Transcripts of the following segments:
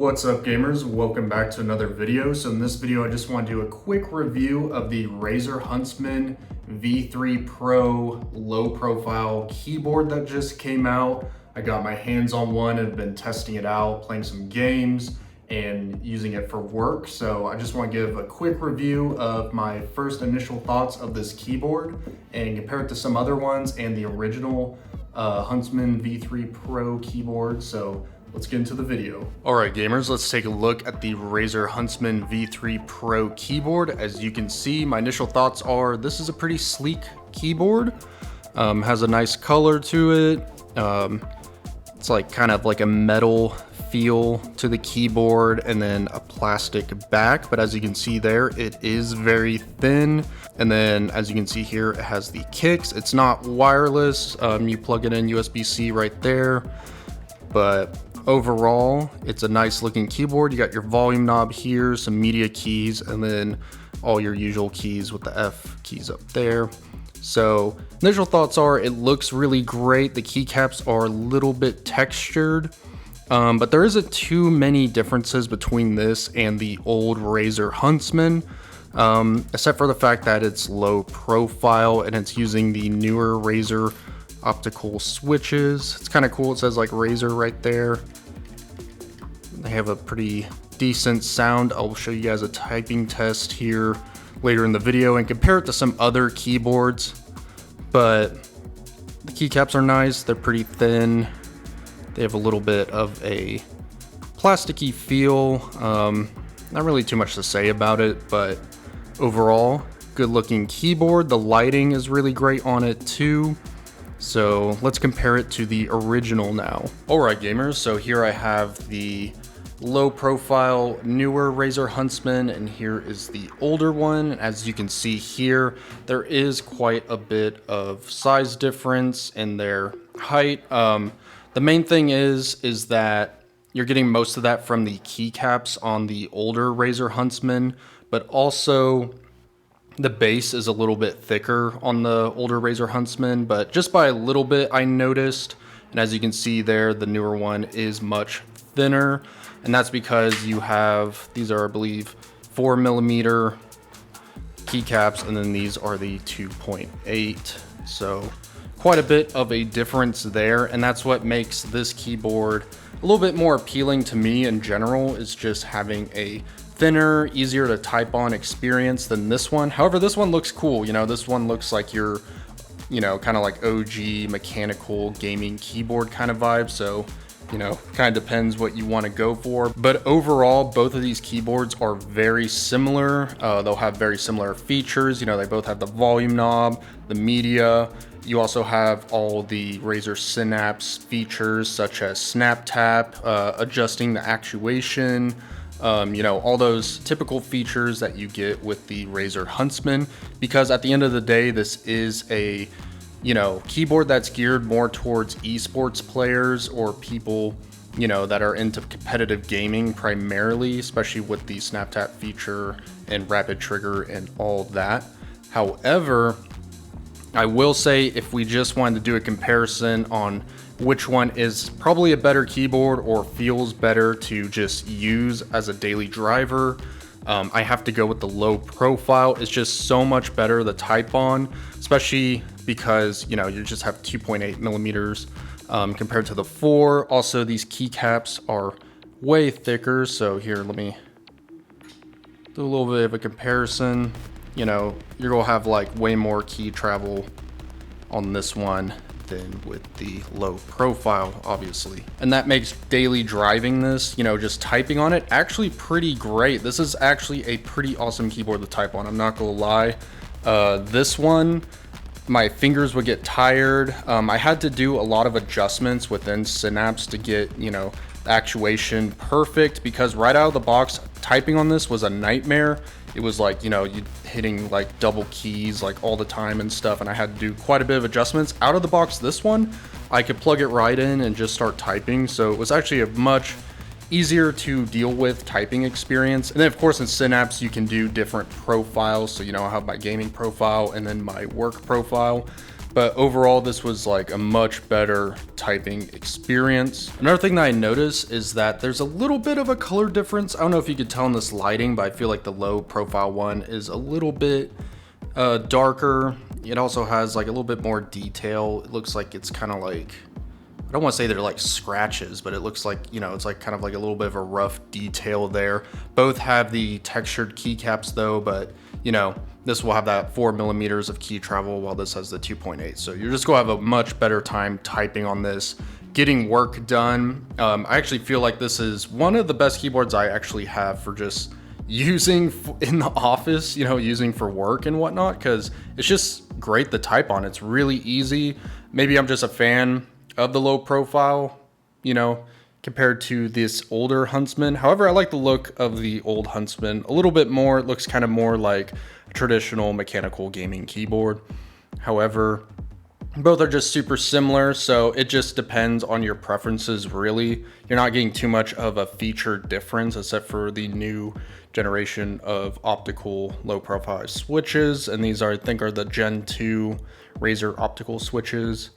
What's up, gamers? Welcome back to another video. So in this video, I just want to do a quick review of the Razer Huntsman V3 Pro low profile keyboard that just came out. I got my hands on one and have been testing it out, playing some games and using it for work. So I just want to give a quick review of my first initial thoughts of this keyboard and compare it to some other ones and the original Huntsman V3 Pro keyboard. So let's get into the video. All right, gamers, let's take a look at the Razer Huntsman V3 Pro keyboard. As you can see, my initial thoughts are this is a pretty sleek keyboard. Has a nice color to it. It's like kind of like a metal feel to the keyboard and then a plastic back. But as you can see there, it is very thin. And then as you can see here, it has the kicks. It's not wireless. You plug it in USB-C right there. But overall, it's a nice looking keyboard. You got your volume knob here, some media keys, and then all your usual keys with the F keys up there. So initial thoughts are it looks really great. The keycaps are a little bit textured, but there isn't too many differences between this and the old Razer Huntsman, except for the fact that it's low profile and it's using the newer Razer optical switches. It's kind of cool. It says like Razer right there. They have a pretty decent sound. I'll show you guys a typing test here later in the video and compare it to some other keyboards. But the keycaps are nice. They're pretty thin. They have a little bit of a plasticky feel. Not really too much to say about it, but overall, good looking keyboard. The lighting is really great on it too. So let's compare it to the original now. All right, gamers, so here I have the low profile newer Razer Huntsman and here is the older one. As you can see here, there is quite a bit of size difference in their height. The main thing is that you're getting most of that from the keycaps on the older Razer Huntsman, but also the base is a little bit thicker on the older Razer Huntsman, but just by a little bit I noticed. And as you can see there, the newer one is much thinner. And that's because you have, these are, I believe, 4mm keycaps, and then these are the 2.8. So quite a bit of a difference there. And that's what makes this keyboard a little bit more appealing to me in general, is just having a thinner, easier to type on experience than this one. However, this one looks cool. You know, this one looks like your, you know, kind of like OG mechanical gaming keyboard kind of vibe. So, you know, kind of depends what you want to go for. But overall, both of these keyboards are very similar. They'll have very similar features. You know, they both have the volume knob, the media. You also have all the Razer Synapse features such as snap tap, adjusting the actuation, you know, all those typical features that you get with the Razer Huntsman. Because at the end of the day, this is a, you know, keyboard that's geared more towards esports players or people, you know, that are into competitive gaming primarily, especially with the snap tap feature and rapid trigger and all that. However, I will say if we just wanted to do a comparison on which one is probably a better keyboard or feels better to just use as a daily driver, I have to go with the low profile. It's just so much better to type on, especially because, you know, you just have 2.8mm compared to the 4. Also, these keycaps are way thicker. So here, let me do a little bit of a comparison. You know, you're gonna have like way more key travel on this one than with the low profile, obviously. And that makes daily driving this, you know, just typing on it, actually pretty great. This is actually a pretty awesome keyboard to type on, I'm not gonna lie. This one, my fingers would get tired. I had to do a lot of adjustments within Synapse to get, you know, the actuation perfect, because right out of the box, typing on this was a nightmare. It was like, you know, you hitting like double keys like all the time and stuff, and I had to do quite a bit of adjustments. Out of the box, this one, I could plug it right in and just start typing. So it was actually a much easier to deal with typing experience. And then of course in Synapse, you can do different profiles. So, you know, I have my gaming profile and then my work profile. But overall, this was like a much better typing experience. Another thing that I noticed is that there's a little bit of a color difference. I don't know if you could tell in this lighting, but I feel like the low profile one is a little bit darker. It also has like a little bit more detail. It looks like it's kind of like, I don't want to say they're like scratches, but it looks like, you know, it's like kind of like a little bit of a rough detail there. Both have the textured keycaps though, but you know, this will have that 4 millimeters of key travel while this has the 2.8. So you're just gonna have a much better time typing on this, getting work done. I actually feel like this is one of the best keyboards I actually have for just using in the office, you know, using for work and whatnot, because it's just great to type on. It's really easy. Maybe I'm just a fan of the low profile, you know, compared to this older Huntsman. However, I like the look of the old Huntsman a little bit more. It looks kind of more like a traditional mechanical gaming keyboard. However, both are just super similar, so it just depends on your preferences, really. You're not getting too much of a feature difference except for the new generation of optical low profile switches, and these are, I think, are the Gen 2 Razer optical switches.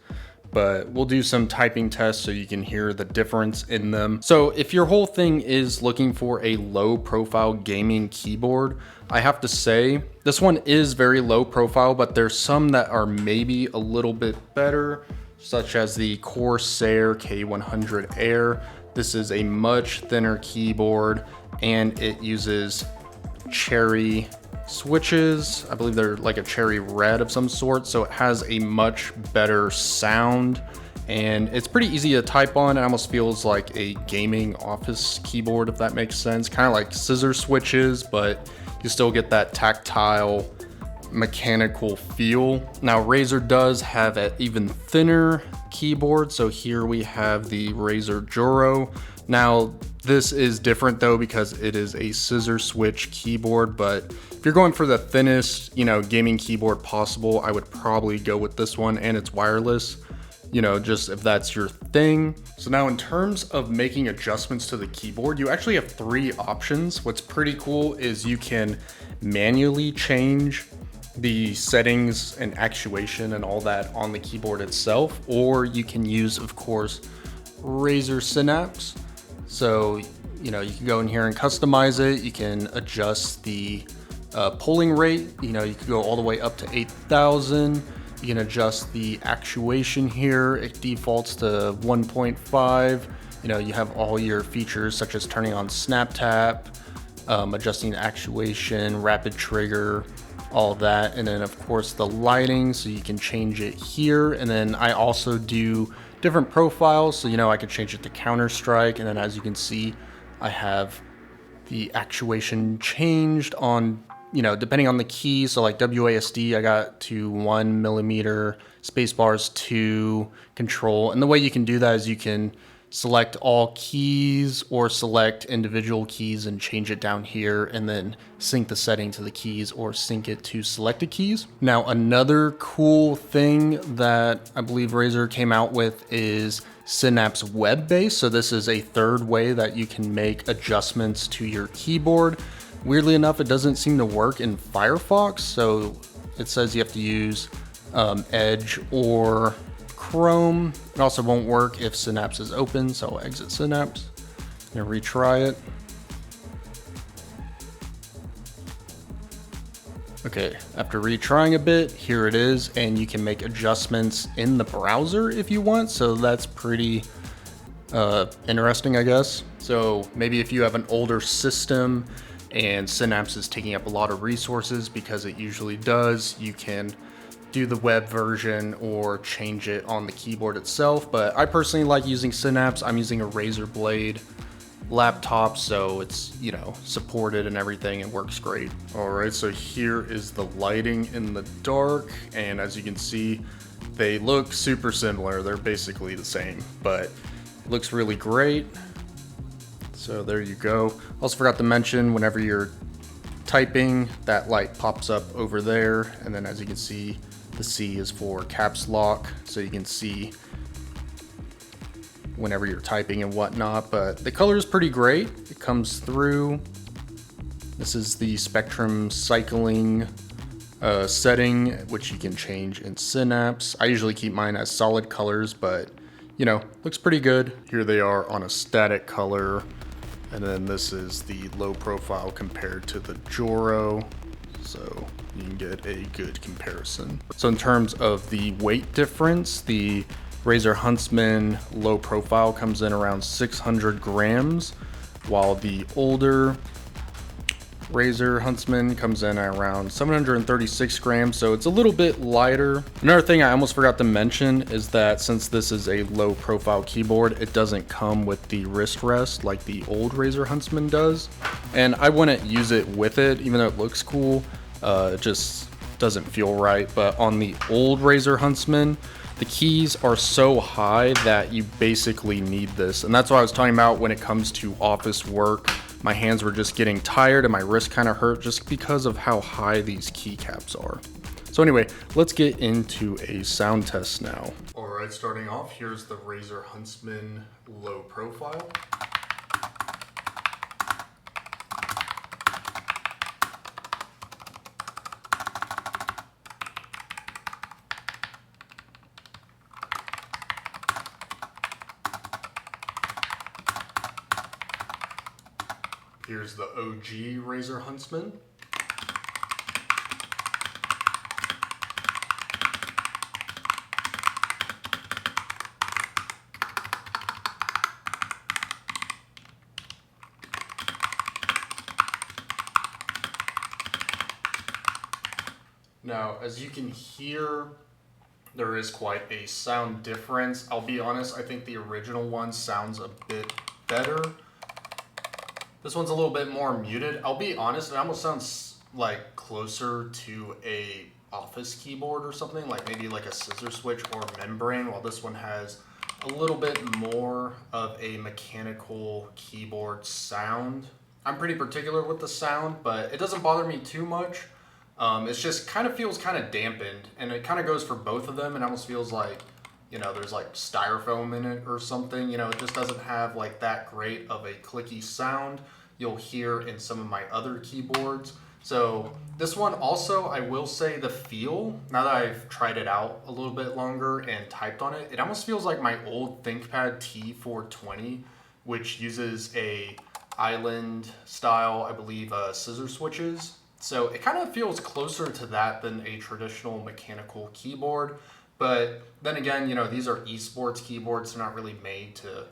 But we'll do some typing tests so you can hear the difference in them. So if your whole thing is looking for a low profile gaming keyboard, I have to say this one is very low profile, but there's some that are maybe a little bit better, such as the Corsair K100 Air. This is a much thinner keyboard and it uses cherry switches. I believe they're like a cherry red of some sort, so it has a much better sound and it's pretty easy to type on. It almost feels like a gaming office keyboard, if that makes sense. Kind of like scissor switches, but you still get that tactile mechanical feel. Now Razer does have an even thinner keyboard, so here we have the Razer Juro. Now this is different though because it is a scissor switch keyboard, but if you're going for the thinnest, you know, gaming keyboard possible, I would probably go with this one, and it's wireless, you know, just if that's your thing. So now in terms of making adjustments to the keyboard, you actually have 3 options. What's pretty cool is you can manually change the settings and actuation and all that on the keyboard itself, or you can use, of course, Razer Synapse. So, you know, you can go in here and customize it. You can adjust the polling rate. You know, you can go all the way up to 8,000. You can adjust the actuation here. It defaults to 1.5. You know, you have all your features such as turning on snap tap, adjusting actuation, rapid trigger, all that. And then of course the lighting, so you can change it here. And then I also do different profiles, so you know, I could change it to Counter-Strike, and then as you can see, I have the actuation changed on, you know, depending on the key. So like WASD, I got to 1 millimeter, spacebar's 2, control. And the way you can do that is you can select all keys or select individual keys and change it down here, and then sync the setting to the keys or sync it to selected keys. Now, another cool thing that I believe Razer came out with is Synapse web-based. So this is a third way that you can make adjustments to your keyboard. Weirdly enough, it doesn't seem to work in Firefox. So it says you have to use Edge or Chrome. It also won't work if Synapse is open, so I'll exit Synapse and retry it. Okay, after retrying a bit, here it is, and you can make adjustments in the browser if you want, so that's pretty interesting, I guess. So maybe if you have an older system and Synapse is taking up a lot of resources, because it usually does, you can do the web version or change it on the keyboard itself. But I personally like using Synapse. I'm using a Razer Blade laptop, so it's, you know, supported and everything, and works great. All right, so here is the lighting in the dark, and as you can see, they look super similar. They're basically the same, but it looks really great. So there you go. Also forgot to mention, whenever you're typing, that light pops up over there, and then as you can see, the C is for caps lock, so you can see whenever you're typing and whatnot. But the color is pretty great. It comes through. This is the Spectrum cycling setting, which you can change in Synapse. I usually keep mine as solid colors, but you know, looks pretty good. Here they are on a static color. And then this is the low profile compared to the Joro. So you can get a good comparison. So in terms of the weight difference, the Razer Huntsman low profile comes in around 600 grams, while the older Razer Huntsman comes in at around 736 grams, so it's a little bit lighter. Another thing I almost forgot to mention is that since this is a low profile keyboard, it doesn't come with the wrist rest like the old Razer Huntsman does. And I wouldn't use it with it, even though it looks cool. It just doesn't feel right. But on the old Razer Huntsman, the keys are so high that you basically need this. And that's what I was talking about when it comes to office work. My hands were just getting tired and my wrist kind of hurt just because of how high these keycaps are. So anyway, let's get into a sound test now. All right, starting off, here's the Razer Huntsman low profile. Here's the OG Razer Huntsman. Now, as you can hear, there is quite a sound difference. I'll be honest, I think the original one sounds a bit better. This one's a little bit more muted. I'll be honest, it almost sounds like closer to a office keyboard or something, like maybe like a scissor switch or membrane, while this one has a little bit more of a mechanical keyboard sound. I'm pretty particular with the sound, but it doesn't bother me too much. It's just kind of feels kind of dampened, and it kind of goes for both of them. It almost feels like, you know, there's like styrofoam in it or something. You know, it just doesn't have like that great of a clicky sound you'll hear in some of my other keyboards. So this one also, I will say the feel, now that I've tried it out a little bit longer and typed on it, it almost feels like my old ThinkPad T420, which uses a island style, I believe, scissor switches. So it kind of feels closer to that than a traditional mechanical keyboard. But then again, you know, these are esports keyboards. They're not really made to,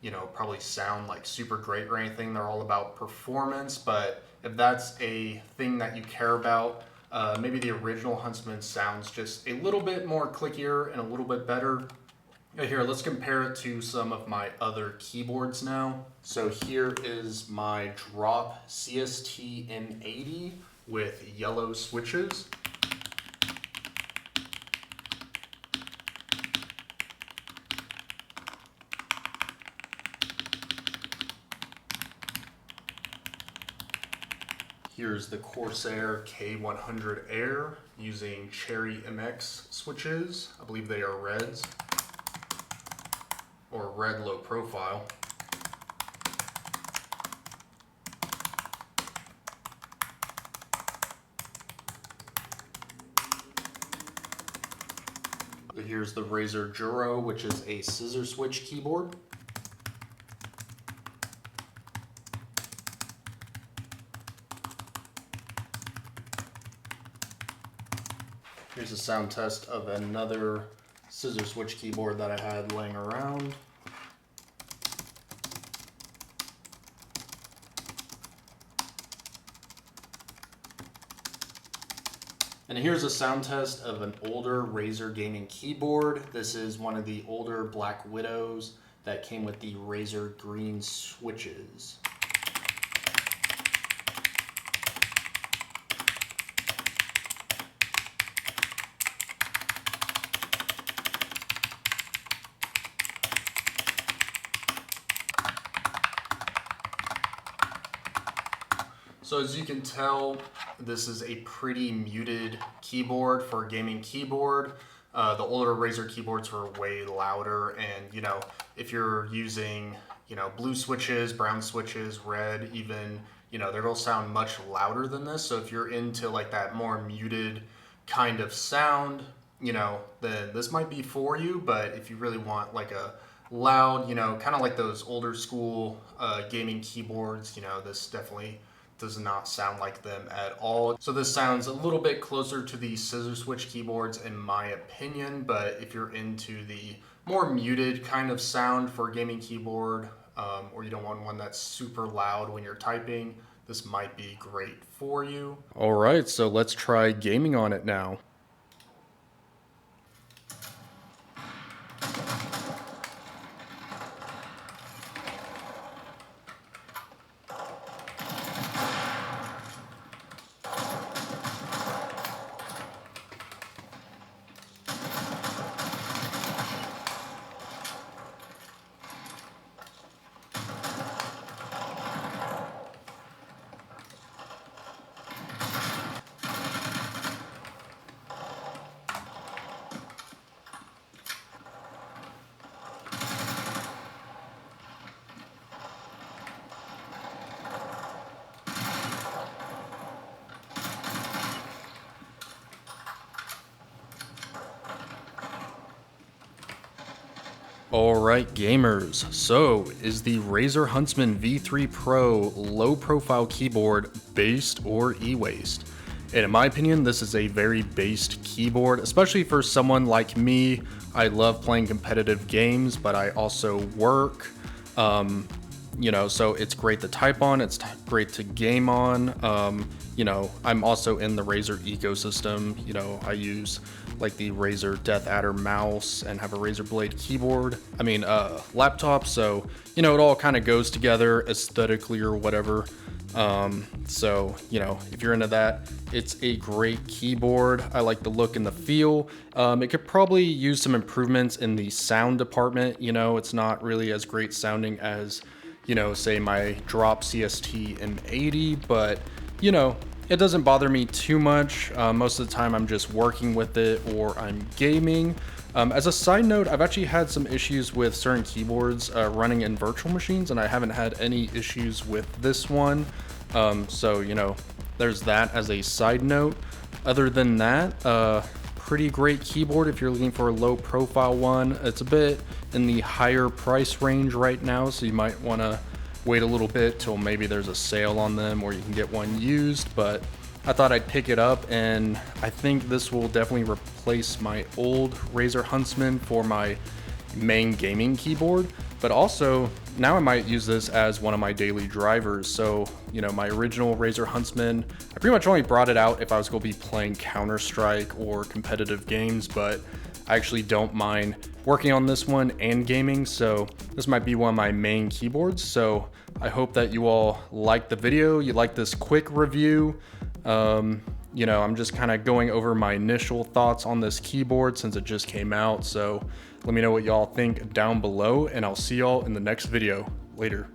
you know, probably sound like super great or anything. They're all about performance. But if that's a thing that you care about, maybe the original Huntsman sounds just a little bit more clickier and a little bit better. Here, let's compare it to some of my other keyboards now. So here is my Drop CST M80 with yellow switches. Here's the Corsair K100 Air using Cherry MX switches. I believe they are reds, or red low profile. Here's the Razer Joro, which is a scissor switch keyboard. Here's a sound test of another scissor switch keyboard that I had laying around. And here's a sound test of an older Razer gaming keyboard. This is one of the older Black Widows that came with the Razer green switches. So as you can tell, this is a pretty muted keyboard for a gaming keyboard. The older Razer keyboards were way louder, and you know, if you're using, you know, blue switches, brown switches, red even, you know, they're gonna sound much louder than this. So if you're into like that more muted, kind of sound, then this might be for you. But if you really want like a loud, kind of like those older school gaming keyboards, this definitely does not sound like them at all. So this sounds a little bit closer to the scissor switch keyboards in my opinion, but if you're into the more muted kind of sound for a gaming keyboard, or you don't want one that's super loud when you're typing, this might be great for you. All right, so let's try gaming on it now. Alright gamers, so is the Razer Huntsman V3 Pro low profile keyboard based or e-waste? And in my opinion, this is a very based keyboard, especially for someone like me. I love playing competitive games, but I also work, so it's great to type on, it's great to game on. I'm also in the Razer ecosystem. I use like the Razer Death Adder mouse and have a Razer Blade keyboard. Laptop. So, it all kind of goes together aesthetically or whatever. If you're into that, it's a great keyboard. I like the look and the feel. It could probably use some improvements in the sound department. It's not really as great sounding as, say my Drop CST M80, but it doesn't bother me too much. Most of the time I'm just working with it or I'm gaming. As a side note, I've actually had some issues with certain keyboards running in virtual machines, and I haven't had any issues with this one. There's that as a side note. Other than that, pretty great keyboard if you're looking for a low profile one. It's a bit in the higher price range right now, so you might want to wait a little bit till maybe there's a sale on them or you can get one used, but I thought I'd pick it up, and I think this will definitely replace my old Razer Huntsman for my main gaming keyboard. But also now I might use this as one of my daily drivers. So, my original Razer Huntsman, I pretty much only brought it out if I was going to be playing Counter-Strike or competitive games, but I actually don't mind working on this one and gaming, so this might be one of my main keyboards. So I hope that you all like the video, you like this quick review. I'm just kind of going over my initial thoughts on this keyboard since it just came out. So let me know what y'all think down below, and I'll see y'all in the next video. Later.